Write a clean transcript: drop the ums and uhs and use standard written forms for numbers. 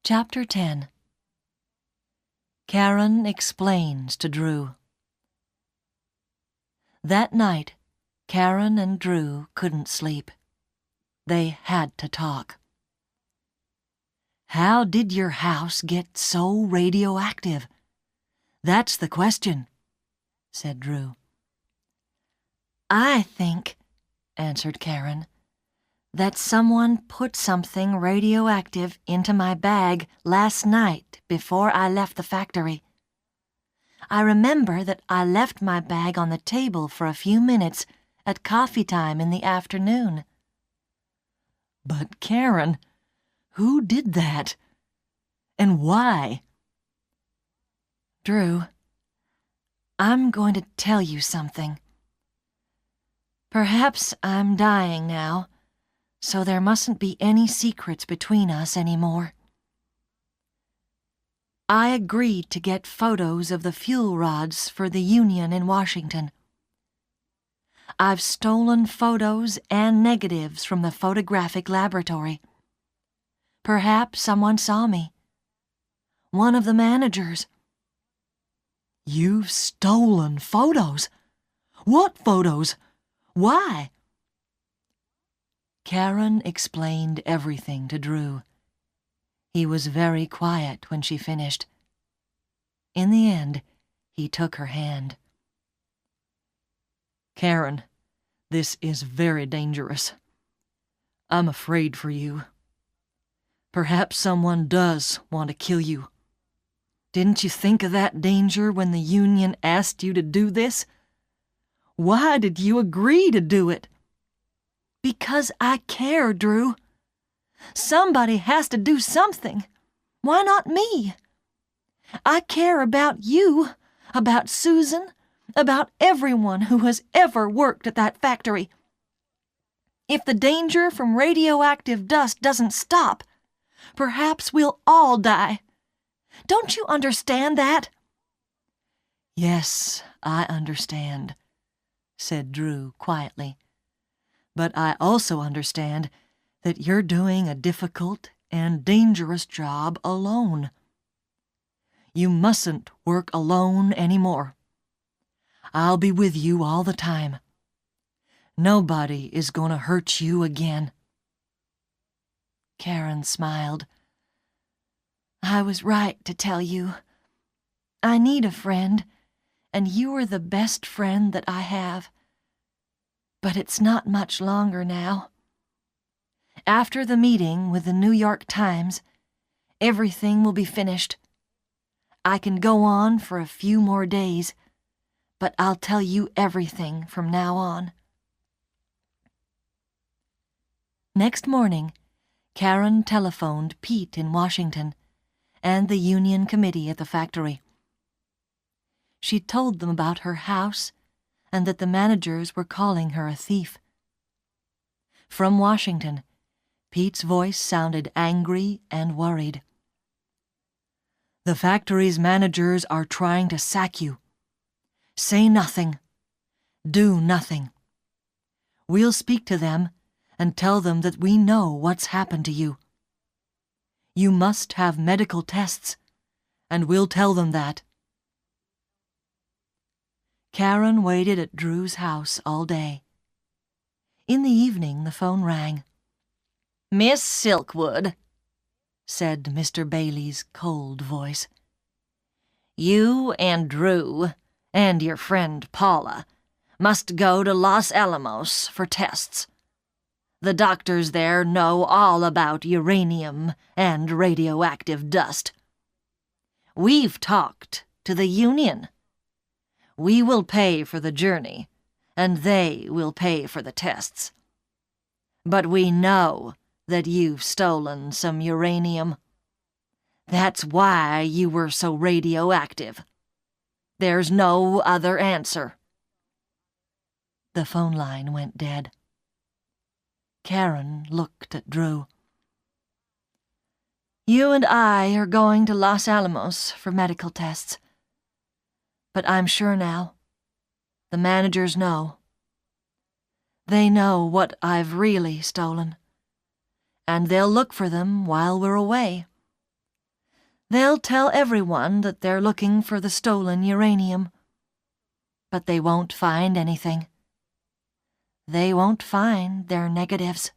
Chapter 10. Karen explains to Drew. That night, Karen and Drew couldn't sleep. They had to talk. How did your house get so radioactive? That's the question, said Drew. I think, answered Karen, that someone put something radioactive into my bag last night before I left the factory. I remember that I left my bag on the table for a few minutes at coffee time in the afternoon. But Karen, who did that? And why? Drew, I'm going to tell you something. Perhaps I'm dying now, so there mustn't be any secrets between us anymore. I agreed to get photos of the fuel rods for the union in Washington. I've stolen photos and negatives from the photographic laboratory. Perhaps someone saw me. One of the managers. You've stolen photos? What photos? Why? Karen explained everything to Drew. He was very quiet when she finished. In the end, he took her hand. Karen, this is very dangerous. I'm afraid for you. Perhaps someone does want to kill you. Didn't you think of that danger when the union asked you to do this? Why did you agree to do it? Because I care, Drew. Somebody has to do something. Why not me? I care about you, about Susan, about everyone who has ever worked at that factory. If the danger from radioactive dust doesn't stop, perhaps we'll all die. Don't you understand that? Yes, I understand, said Drew quietly. But I also understand that you're doing a difficult and dangerous job alone. You mustn't work alone anymore. I'll be with you all the time. Nobody is going to hurt you again. Karen smiled. I was right to tell you. I need a friend, and you are the best friend that I have. But it's not much longer now. After the meeting with the New York Times, everything will be finished. I can go on for a few more days, but I'll tell you everything from now on. Next morning, Karen telephoned Pete in Washington and the union committee at the factory. She told them about her house and that the managers were calling her a thief. From Washington, Pete's voice sounded angry and worried. The factory's managers are trying to sack you. Say nothing. Do nothing. We'll speak to them and tell them that we know what's happened to you. You must have medical tests, and we'll tell them that. Karen waited at Drew's house all day. In the evening, the phone rang. Miss Silkwood, said Mr. Bailey's cold voice. You and Drew, and your friend Paula, must go to Los Alamos for tests. The doctors there know all about uranium and radioactive dust. We've talked to the union. We will pay for the journey, and they will pay for the tests. But we know that you've stolen some uranium. That's why you were so radioactive. There's no other answer. The phone line went dead. Karen looked at Drew. You and I are going to Los Alamos for medical tests. But I'm sure now. The managers know. They know what I've really stolen. And they'll look for them while we're away. They'll tell everyone that they're looking for the stolen uranium. But they won't find anything. They won't find their negatives.